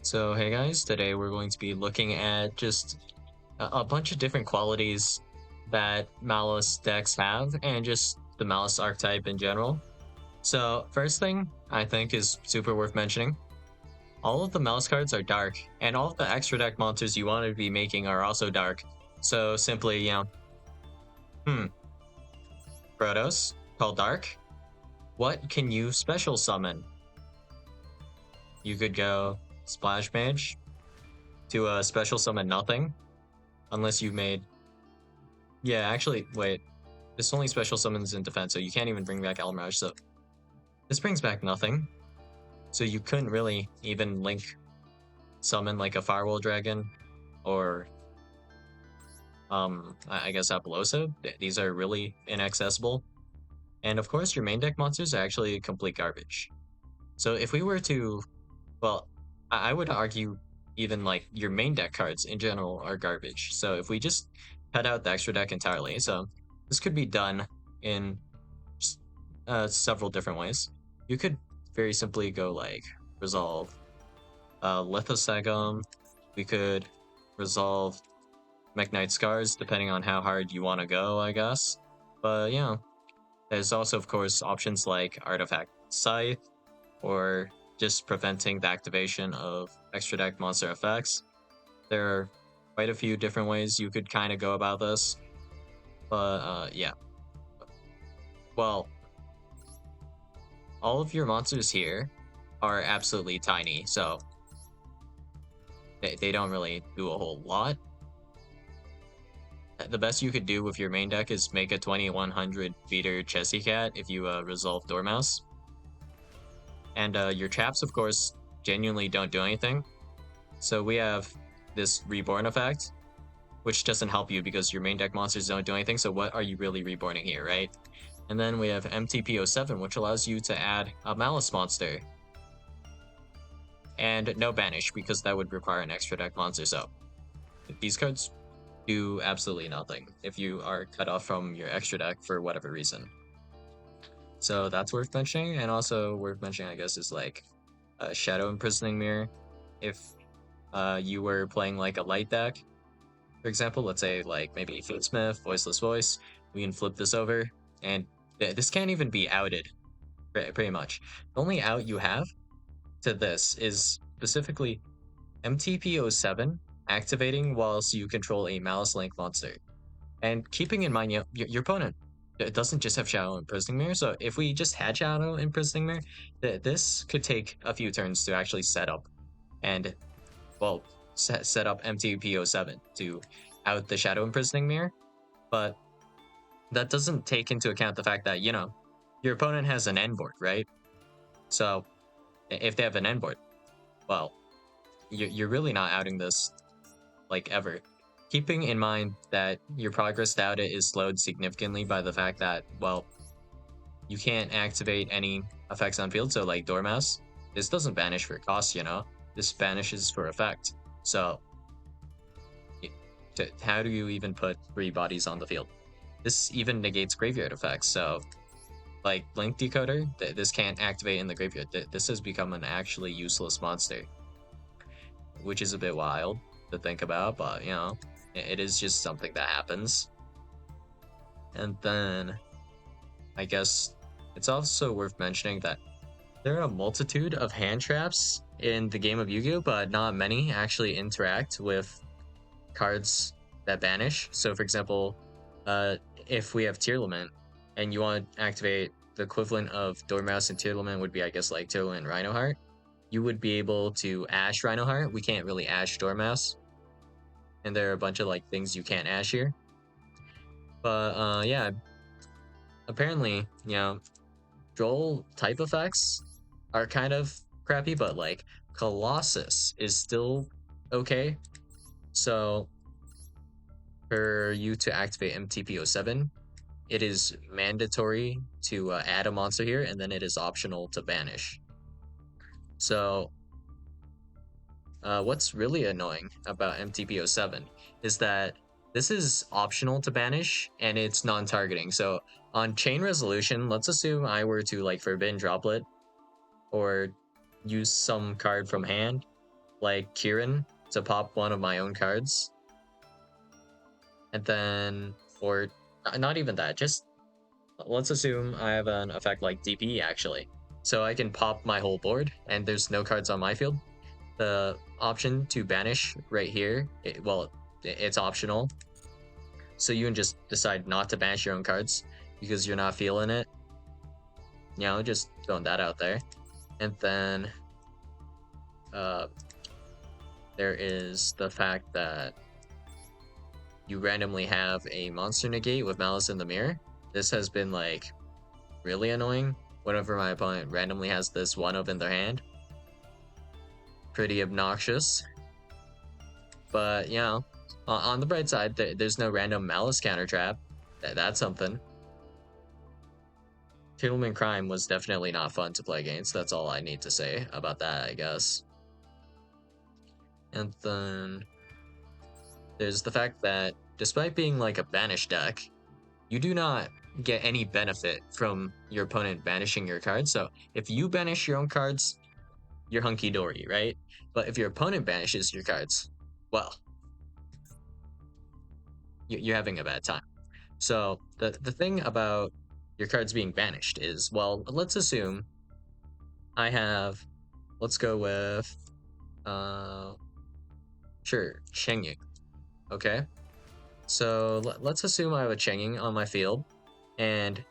So hey guys, today we're going to be looking at just a bunch of different qualities that Malice decks have and just the Malice archetype in general. So first thing I think is super worth mentioning. All of the Malice cards are dark and all of the extra deck monsters you want to be making are also dark. So simply, Protos, called Dark. What can you special summon? You could go Splash Mage to special summon nothing unless you made. Yeah, actually, wait. This only special summons in defense, so you can't even bring back Elmirage, so this brings back nothing. So you couldn't really even link summon like a Firewall Dragon or I guess Apollosa. These are really inaccessible. And of course your main deck monsters are actually complete garbage. So if we were to, well, I would argue even like your main deck cards in general are garbage. So if we just cut out the extra deck entirely, so this could be done in several different ways. You could very simply go like resolve Lithosegum. We could resolve Mekk-Knight Scars depending on how hard you want to go, I guess. But yeah, there's also of course options like Artifact Scythe or just preventing the activation of extra deck monster effects. There are quite a few different ways you could kind of go about this. But yeah. Well, all of your monsters here are absolutely tiny, so they don't really do a whole lot. The best you could do with your main deck is make a 2100 meter Chessy Cat if you resolve Dormouse. And your traps, of course, genuinely don't do anything. So we have this Reborn effect, which doesn't help you because your main deck monsters don't do anything, so what are you really reborning here, right? And then we have MTP07, which allows you to add a Malice monster. And no Banish, because that would require an extra deck monster, so these cards do absolutely nothing if you are cut off from your extra deck for whatever reason. So that's worth mentioning, and also worth mentioning, I guess, is like a Shadow Imprisoning Mirror. If you were playing like a light deck, for example, let's say like maybe Fatesmith, Voiceless Voice, we can flip this over, and this can't even be outed, pretty much. The only out you have to this is specifically MTP07 activating whilst you control a Malice Link monster. And keeping in mind, your opponent doesn't just have Shadow Imprisoning Mirror, so if we just had Shadow Imprisoning Mirror, this could take a few turns to actually set up and, well, set up MTP07 to out the Shadow Imprisoning Mirror, but that doesn't take into account the fact that, your opponent has an end board, right? So if they have an end board, well, you're really not outing this, like, ever. Keeping in mind that your progress to out it is slowed significantly by the fact that, well, you can't activate any effects on field, so like Dormouse, this doesn't banish for cost, this banishes for effect. So how do you even put 3 bodies on the field? This even negates graveyard effects, so like Blink Decoder, this can't activate in the graveyard. This has become an actually useless monster, which is a bit wild to think about, but it is just something that happens. And then I guess it's also worth mentioning that there are a multitude of hand traps in the game of Yu-Gi-Oh, but not many actually interact with cards that banish. So for example, if we have Tearlament and you want to activate the equivalent of Dormouse and Tearlament would be, I guess, like Tearlament and Rhinoheart, you would be able to Ash Rhinoheart. We can't really Ash Dormouse. And there are a bunch of like things you can't Ash here. But yeah, apparently, Droll type effects are kind of crappy, but like Colossus is still okay. So for you to activate MTP07, it is mandatory to add a monster here, and then it is optional to banish. So what's really annoying about MTP07 is that this is optional to banish, and it's non-targeting. So on Chain Resolution, let's assume I were to like Forbidden Droplet or use some card from hand. like Kieran to pop one of my own cards. And then, or not even that, just let's assume I have an effect like DP actually. So I can pop my whole board and there's no cards on my field. The option to banish right here, it's optional. So you can just decide not to banish your own cards because you're not feeling it. You know, just throwing that out there. And then there is the fact that you randomly have a monster negate with Malice in the Mirror. This has been like really annoying whenever my opponent randomly has this one of in their hand. Pretty obnoxious. But, you know, on the bright side, there's no random Malice counter trap. That's something. Tittleman Crime was definitely not fun to play against. That's all I need to say about that, I guess. And then there's the fact that despite being like a banish deck, you do not get any benefit from your opponent banishing your cards. So if you banish your own cards, you're hunky dory, right? But if your opponent banishes your cards, well, you're having a bad time. So the thing about your cards being banished is, well, let's assume I have, let's go with, sure, Chengying. Okay, so let's assume I have a Chengying on my field, and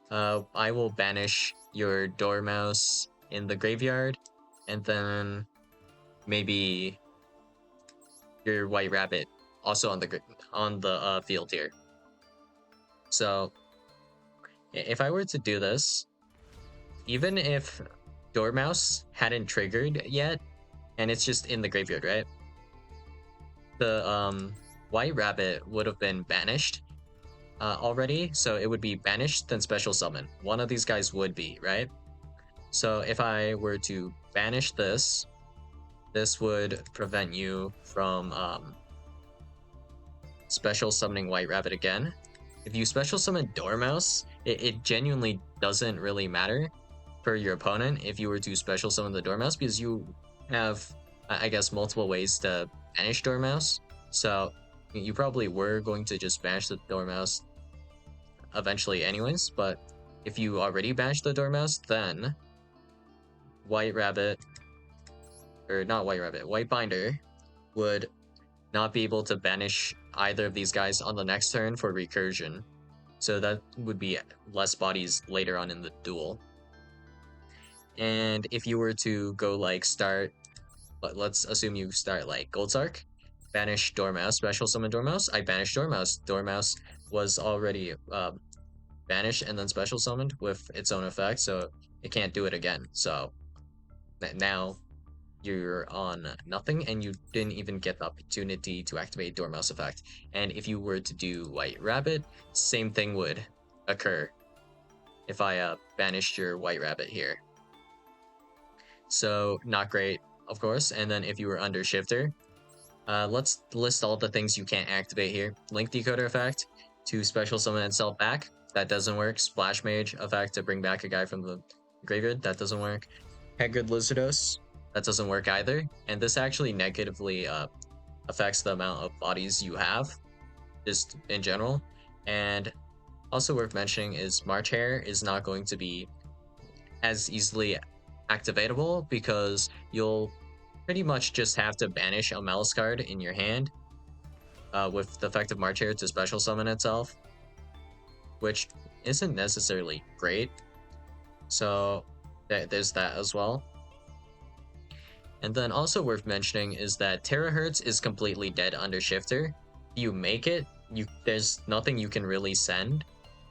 I will banish your Dormouse in the graveyard, and then maybe your White Rabbit also on the field here. So if I were to do this, even if Dormouse hadn't triggered yet, and it's just in the graveyard, right? The White Rabbit would have been banished already, so it would be banished, then special summon. One of these guys would be, right? So if I were to banish this, this would prevent you from special summoning White Rabbit again. If you special summon Dormouse, it genuinely doesn't really matter for your opponent if you were to special summon the Dormouse, because you have, I guess, multiple ways to banish Dormouse. So you probably were going to just banish the Dormouse eventually anyways, but if you already banished the Dormouse, then White Rabbit, or not White Rabbit, White Binder would not be able to banish either of these guys on the next turn for recursion. So that would be less bodies later on in the duel. And if you were to go like start, let's assume you start like Goldsark, banish Dormouse, special summon Dormouse. I banished Dormouse. Dormouse was already banished and then special summoned with its own effect, so it can't do it again. So now you're on nothing, and you didn't even get the opportunity to activate Dormouse effect. And if you were to do White Rabbit, same thing would occur if I banished your White Rabbit here. So not great, of course. And then if you were under Shifter, let's list all the things you can't activate here. Link Decoder effect to special summon itself back. That doesn't work. Splash Mage effect to bring back a guy from the graveyard. That doesn't work. Haggard Lizardos. That doesn't work either. And this actually negatively affects the amount of bodies you have, just in general. And also worth mentioning is March Hare is not going to be as easily activatable because you'll pretty much just have to banish a Malice card in your hand with the effect of March Hare to special summon itself, which isn't necessarily great. So there's that as well. And then also worth mentioning is that Terahertz is completely dead under Shifter. If you make it, there's nothing you can really send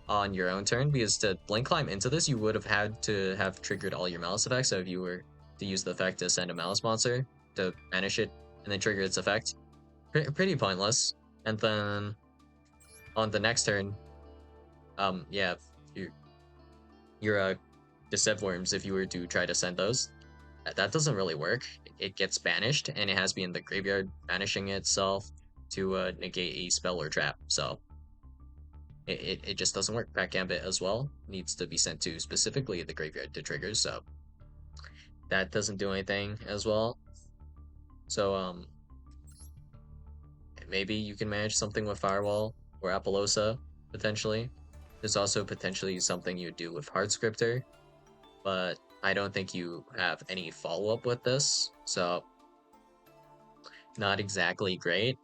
on your own turn, because to Blink Climb into this, you would have had to have triggered all your Malice effects. So if you were to use the effect to send a Malice monster to banish it and then trigger its effect, pretty pointless. And then on the next turn, yeah, your Decept Worms, if you were to try to send those, that doesn't really work. It gets banished, and it has to be in the graveyard, banishing itself to negate a spell or trap. So it just doesn't work. Pack Gambit as well needs to be sent to specifically the graveyard to trigger, so that doesn't do anything as well. So maybe you can manage something with Firewall or Appaloosa, potentially. There's also potentially something you do with Hardscriptor, but I don't think you have any follow-up with this, so not exactly great.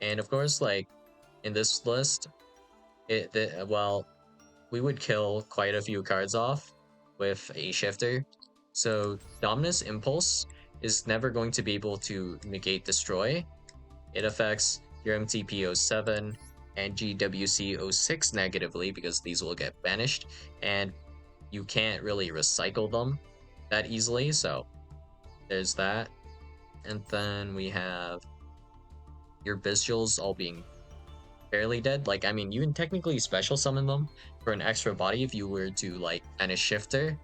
And of course, like, in this list, well, we would kill quite a few cards off with a shifter. So Dominus Impulse is never going to be able to negate Destroy. It affects your MTP07 and GWC06 negatively because these will get banished, and you can't really recycle them that easily, so there's that. And then we have your Bestials all being fairly dead. Like, I mean, you can technically special summon them for an extra body if you were to, like, banish Shifter,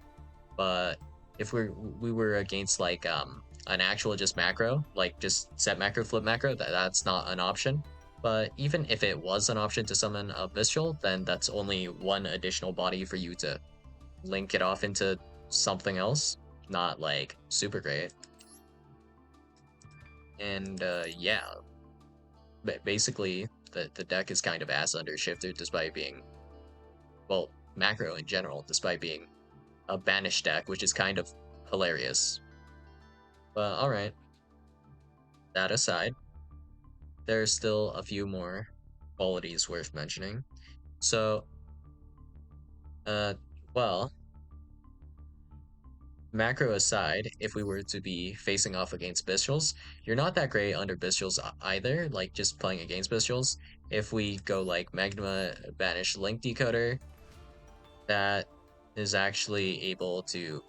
but if we were against, like, an actual just macro, like just set macro, flip macro, that's not an option. But even if it was an option to summon a Bestial, then that's only one additional body for you to link it off into something else. Not like super great. And yeah, basically the deck is kind of ass under Shifter despite being, well, macro in general, despite being a banished deck, which is kind of hilarious. But alright, that aside, there's still a few more qualities worth mentioning. So, well, macro aside, if we were to be facing off against Bestials, you're not that great under Bestials either, like just playing against Bestials. If we go like Magma Banish Link Decoder, that is actually able to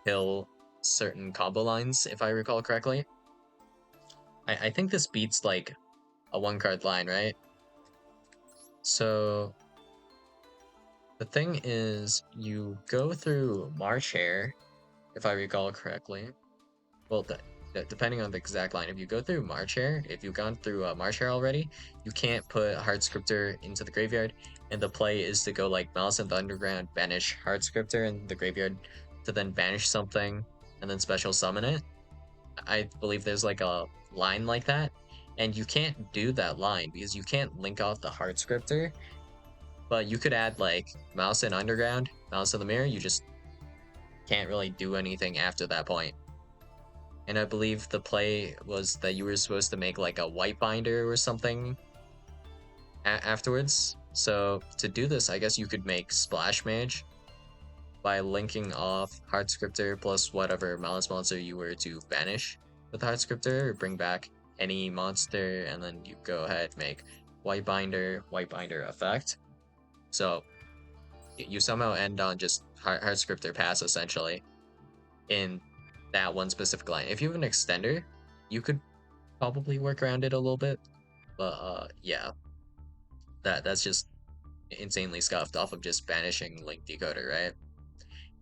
kill certain combo lines, if I recall correctly. I think this beats like a 1-card line, right? So the thing is, you go through March Hare, if I recall correctly. Well, depending on the exact line, if you go through March Hare, if you've gone through March Hare already, you can't put Hardscriptor into the graveyard, and the play is to go like Malice in the Underground, banish Hardscriptor in the graveyard, to then banish something, and then special summon it. I believe there's like a line like that, and you can't do that line because you can't link off the Hardscriptor, but you could add like Mouse in Underground, Mouse in the Mirror, you just can't really do anything after that point. And I believe the play was that you were supposed to make like a white binder or something afterwards. So to do this, I guess you could make Splash Mage by linking off Hardscriptor plus whatever Malice monster you were to banish with Hardscriptor, or bring back any monster, and then you go ahead make white binder effect. So you somehow end on just Hardscriptor pass essentially in that one specific line. If you have an extender, you could probably work around it a little bit, but yeah, that's just insanely scuffed off of just banishing Link Decoder, right?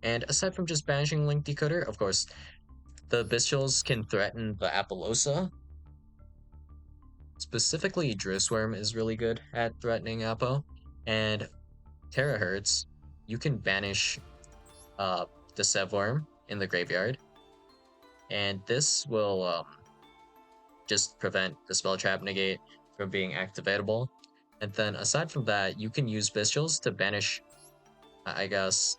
And aside from just banishing Link Decoder, of course, the Bestials can threaten the Appaloosa. Specifically, Drewsworm is really good at threatening Appo, and Terahertz, you can banish the Sevworm in the graveyard, and this will just prevent the Spell Trap Negate from being activatable. And then aside from that, you can use Bestials to banish, I guess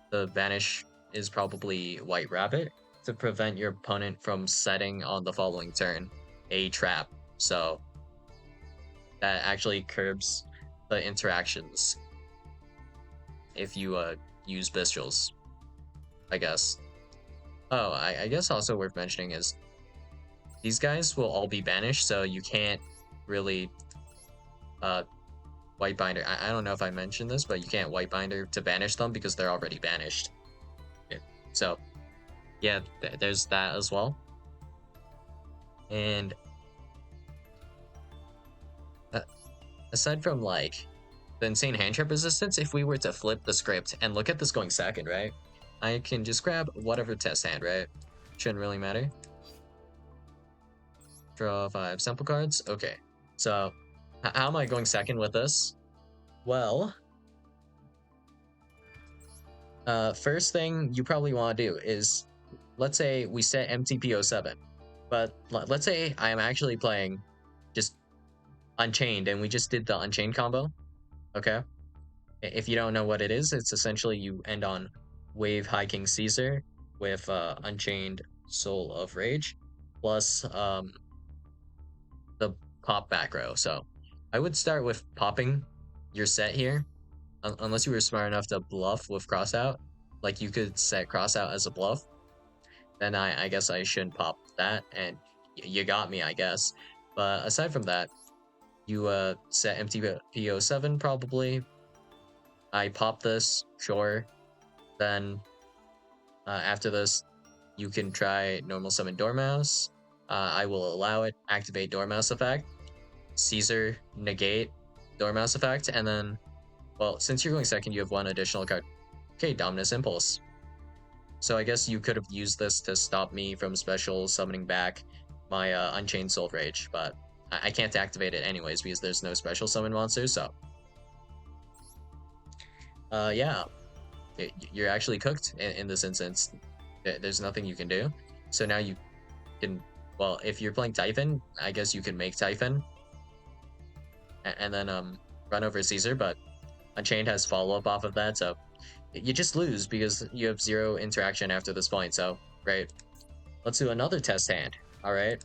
the banish is probably White Rabbit, to prevent your opponent from setting on the following turn a trap. So that actually curbs the interactions if you use Bestials, I guess. Oh, I guess also worth mentioning is these guys will all be banished, so you can't really white binder. I don't know if I mentioned this, but you can't white binder to banish them because they're already banished. So yeah, there's that as well. And aside from like the insane hand trap resistance, if we were to flip the script and look at this going second, right? I can just grab whatever test hand, right? Shouldn't really matter. Draw 5 sample cards. Okay, so how am I going second with this? Well, first thing you probably want to do is let's say we set MTPO7, but let's say I am actually playing just Unchained and we just did the Unchained combo, okay? If you don't know what it is, it's essentially you end on Wave High King Caesar with Unchained Soul of Rage plus the pop back row. So I would start with popping your set here, unless you were smart enough to bluff with crossout. Like you could set crossout as a bluff, then I guess I shouldn't pop that, and you got me, I guess. But aside from that, you set MTPO7 probably. I pop this, sure. Then after this, you can try normal summon Dormouse. I will allow it, activate Dormouse effect, Caesar negate Dormouse effect, and then, well, since you're going second, you have one additional card. Okay, Dominus Impulse. So I guess you could have used this to stop me from special summoning back my Unchained Soul Rage, but I can't activate it anyways because there's no special summon monsters, so yeah, you're actually cooked in this instance. There's nothing you can do. So now you can, well, if you're playing Typhon, I guess you can make Typhon and then run over Caesar, but Unchained has follow-up off of that, so you just lose because you have 0 interaction after this point, so, right. Let's do another test hand, alright?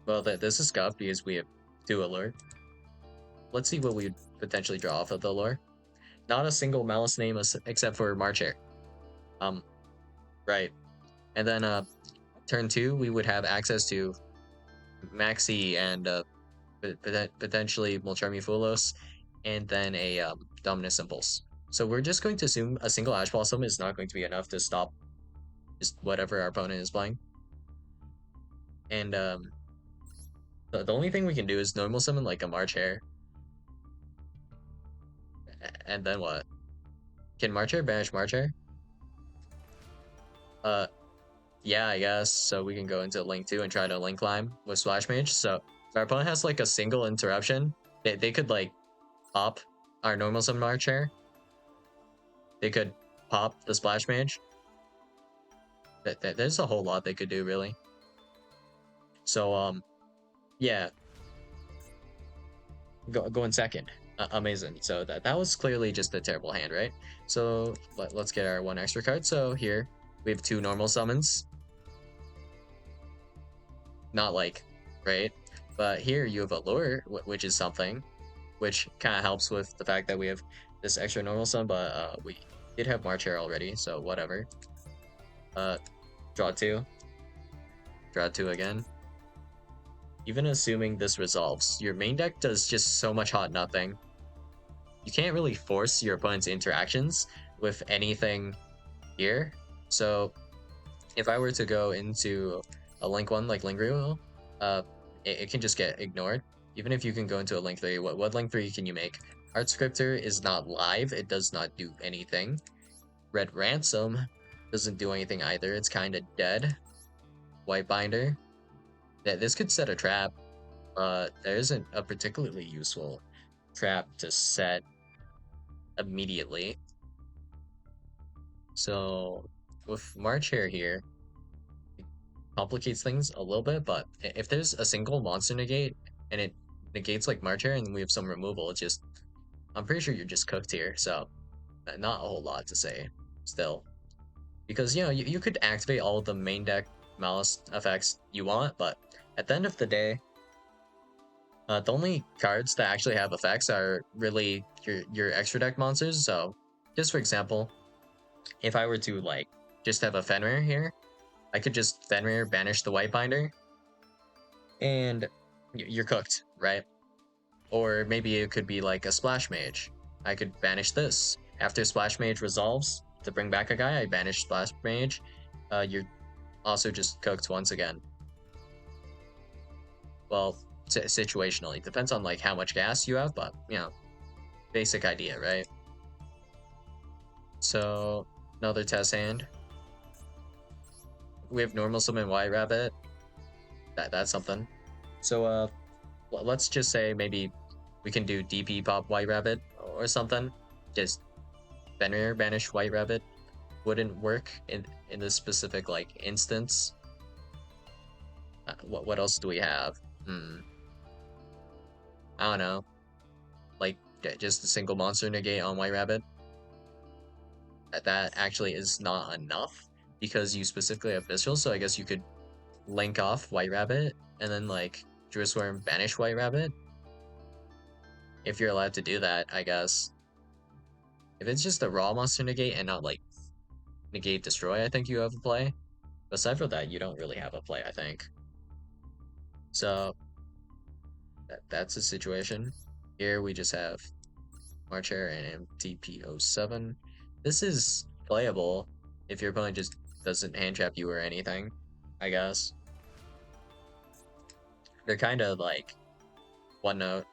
Well, this is scuffed because we have 2 allure. Let's see what we'd potentially draw off of the allure. Not a single Maliss name except for Marcher. Right. And then turn 2, we would have access to Maxi and potentially Molcharmi and then a Dominus Impulse. So we're just going to assume a single Ash Blossom is not going to be enough to stop just whatever our opponent is playing. And the only thing we can do is normal summon like a March Hare. And then what? Can March Hare banish March Hare? Yeah, I guess. So we can go into Link 2 and try to Link Climb with Splash Mage. So if our opponent has like a single interruption, they could like pop our normal summon March Hare. They could pop the Splash Mage. There's a whole lot they could do, really. So, yeah. Go in second. Amazing. So that was clearly just a terrible hand, right? So let's get our 1 extra card. So here we have 2 normal summons. Not like, right? But here you have a lure, which is something, which kind of helps with the fact that we have this extra normal summon, but we did have March Hare already, so whatever. Draw 2. Draw 2 again. Even assuming this resolves, your main deck does just so much hot nothing. You can't really force your opponent's interactions with anything here. So if I were to go into a Link 1 like Lingru, it can just get ignored. Even if you can go into a Link 3, what Link 3 can you make? Art Scriptor is not live, it does not do anything. Red Ransom doesn't do anything either, it's kind of dead. White Binder. This could set a trap, but there isn't a particularly useful trap to set immediately. So with March Hare here, it complicates things a little bit, but if there's a single monster negate and it negates like March Hare and we have some removal, it's just, I'm pretty sure you're just cooked here, so not a whole lot to say still. Because, you know, you could activate all of the main deck Maliss effects you want, but at the end of the day, the only cards that actually have effects are really your extra deck monsters. So, just for example, if I were to like just have a Fenrir here, I could just Fenrir banish the White Binder, and you're cooked, right? Or maybe it could be like a Splash Mage. I could banish this. After Splash Mage resolves to bring back a guy, I banish Splash Mage. You're also just cooked once again. Well, situationally, depends on like how much gas you have, but you know, basic idea, right? So another test hand. We have normal summon White Rabbit. That's something. So let's just say maybe we can do DP pop White Rabbit or something. Just Fenrir banish White Rabbit. wouldn't work in this specific like instance. What else do we have? I don't know. Like just a single monster negate on White Rabbit. That actually is not enough because you specifically have Visceral, so I guess you could link off White Rabbit and then like Druid Swarm banish White Rabbit. If you're allowed to do that, I guess. If it's just a raw monster negate and not like negate destroy, I think you have a play. But aside from that, you don't really have a play, I think. So that's the situation. Here we just have Marcher and MTP07. This is playable if your opponent just doesn't hand trap you or anything, I guess. They're kind of like one note,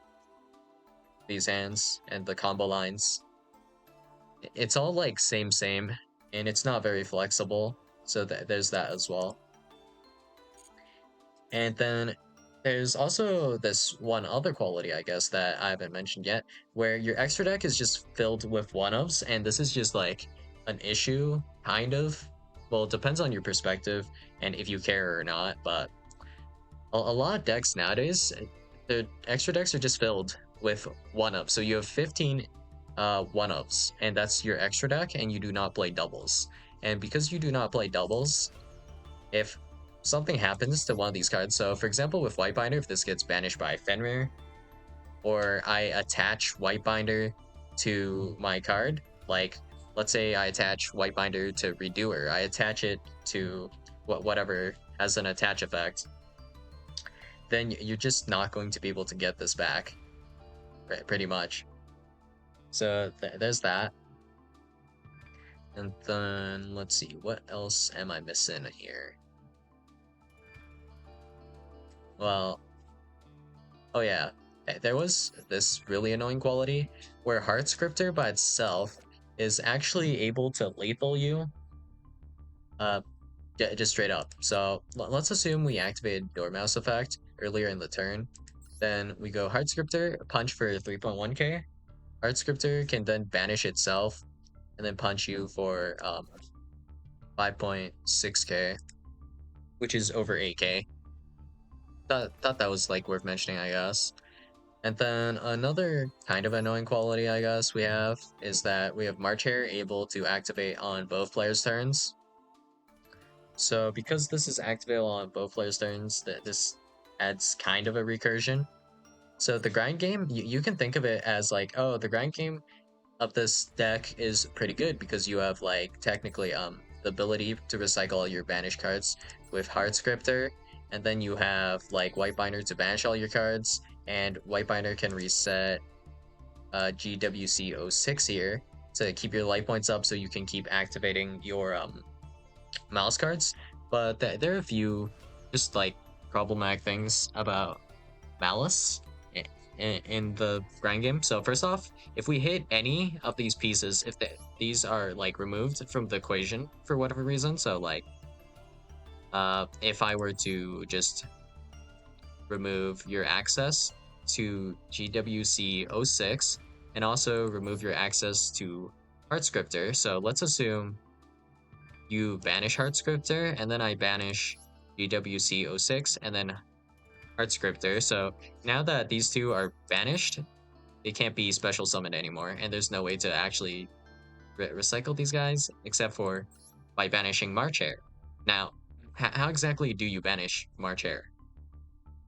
these hands, and the combo lines. It's all like same, and it's not very flexible, so there's that as well. And then there's also this one other quality, I guess, that I haven't mentioned yet, where your extra deck is just filled with one-ofs, and this is just like an issue, kind of. Well, it depends on your perspective and if you care or not, but a lot of decks nowadays, the extra decks are just filled with one-ups. So you have 15 one-ups, and that's your extra deck, and you do not play doubles. And because you do not play doubles, if something happens to one of these cards, so for example with Whitebinder, if this gets banished by Fenrir, or I attach Whitebinder to my card, like let's say I attach Whitebinder to Redoer, I attach it to whatever has an attach effect, then you're just not going to be able to get this back, pretty much. So there's that. And then let's see, what else am I missing here? Well, oh yeah, there was this really annoying quality where Heart Scripter by itself is actually able to lethal you. Just straight up. So let's assume we activated Dormouse effect earlier in the turn. Then we go Heart Scripter, punch for 3.1k. Heart Scripter can then banish itself and then punch you for 5.6k, which is over 8k. Thought that was like worth mentioning, I guess. And then another kind of annoying quality, I guess, we have is that we have March Hare able to activate on both players' turns. So because this is activated on both players' turns, this adds kind of a recursion. So the grind game, you can think of it as like, oh, the grind game of this deck is pretty good because you have like technically the ability to recycle all your banished cards with Heart Scripter, and then you have like Whitebinder to banish all your cards, and Whitebinder can reset GWC06 here to keep your life points up so you can keep activating your Maliss cards. But there are a few just like problematic things about Maliss in the grind game. So first off, if we hit any of these pieces, if these are like removed from the equation for whatever reason, so like if I were to just remove your access to GWC06 and also remove your access to Heart Scripter, so let's assume you banish Heart Scripter and then I banish GWC06 and then Heart Scripter. So now that these two are banished, they can't be special summoned anymore, and there's no way to actually recycle these guys except for by banishing March Hare. Now, how exactly do you banish March Hare?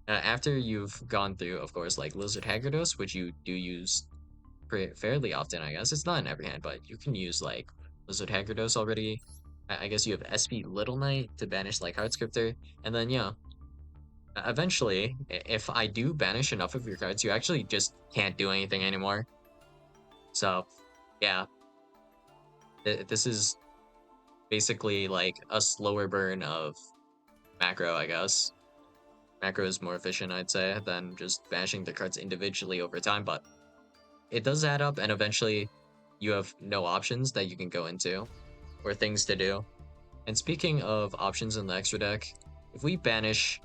After you've gone through, of course, like Lizard Haggardos, which you do use fairly often, I guess. It's not in every hand, but you can use like Lizard Haggardos already. I guess you have SP Little Knight to banish like Heart Scripter, and then yeah, eventually, if I do banish enough of your cards, you actually just can't do anything anymore. So, yeah, this is basically like a slower burn of macro, I guess. Macro is more efficient, I'd say, than just banishing the cards individually over time, but it does add up, and eventually you have no options that you can go into or things to do. And speaking of options in the extra deck, if we banish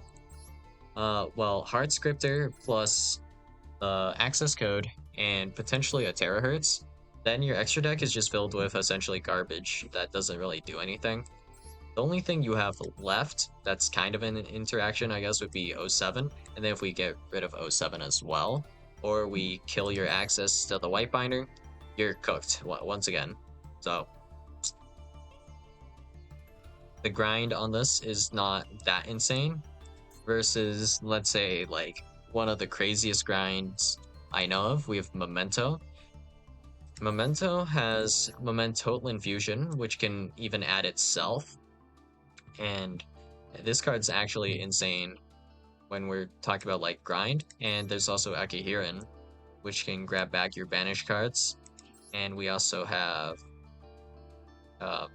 well, Heart Scripter plus access code and potentially a Terahertz, then your extra deck is just filled with essentially garbage that doesn't really do anything. The only thing you have left that's kind of an interaction, I guess, would be O7. And then if we get rid of O7 as well, or we kill your access to the white binder, you're cooked once again. So the grind on this is not that insane versus, let's say, like one of the craziest grinds I know of. We have Memento. Memento has Memento Infusion, which can even add itself. And this card's actually insane when we're talking about like grind. And there's also Akihiran, which can grab back your banished cards. And we also have uh,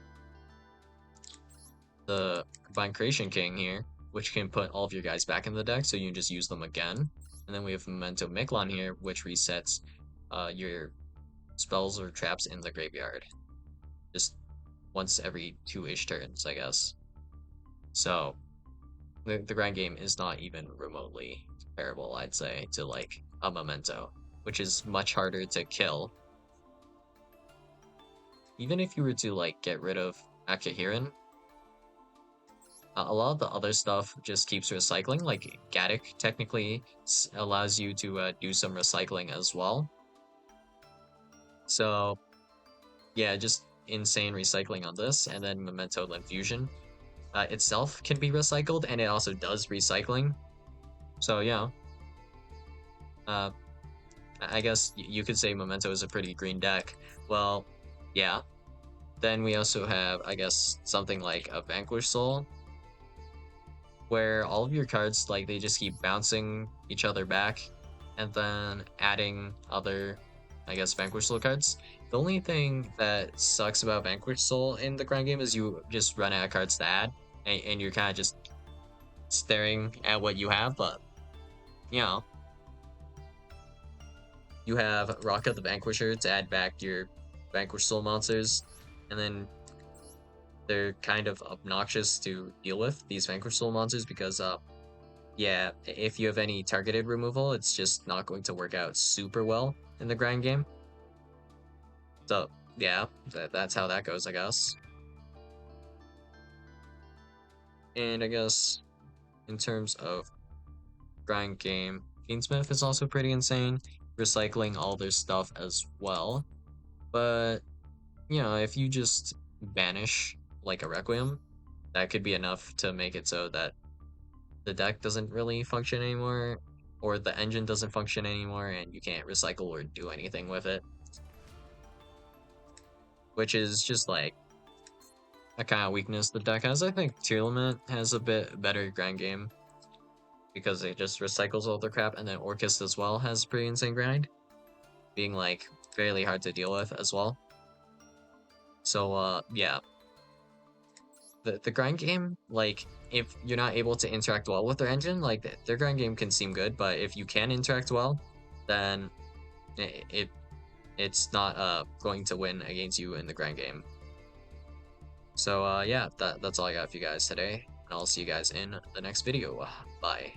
the Combined Creation King here, which can put all of your guys back in the deck, so you can just use them again. And then we have Memento Miklon here, which resets your spells or traps in the graveyard. Just once every 2-ish turns, I guess. So the grind game is not even remotely comparable, I'd say, to like a Memento, which is much harder to kill. Even if you were to like get rid of Akihiran, a lot of the other stuff just keeps recycling. Like Gaddock technically allows you to do some recycling as well. So yeah, just insane recycling on this. And then Memento Infusion itself can be recycled, and it also does recycling. So yeah, uh, I guess you could say Memento is a pretty green deck. Well, yeah. Then we also have, I guess, something like a Vanquish Soul, where all of your cards, like, they just keep bouncing each other back, and then adding other, I guess, Vanquish Soul cards. The only thing that sucks about Vanquish Soul in the grind game is you just run out of cards to add, and you're kind of just staring at what you have, but, you know, you have Rock of the Vanquisher to add back your Vanquish Soul monsters, and then they're kind of obnoxious to deal with, these Vanquish Soul monsters, because yeah, if you have any targeted removal, it's just not going to work out super well in the grind game. So yeah, that's how that goes, I guess. And I guess in terms of grind game, Fiendsmith is also pretty insane, recycling all their stuff as well. But you know, if you just banish like a Requiem, that could be enough to make it so that the deck doesn't really function anymore, or the engine doesn't function anymore, and you can't recycle or do anything with it. Which is just like a kind of weakness the deck has. I think Tearlament has a bit better grind game because it just recycles all the crap, and then Orcust as well has pretty insane grind, being like fairly hard to deal with as well. So yeah, the grind game, like if you're not able to interact well with their engine, like their grind game can seem good, but if you can interact well, then it's not going to win against you in the grind game. So yeah, that's all I got for you guys today. And I'll see you guys in the next video. Bye.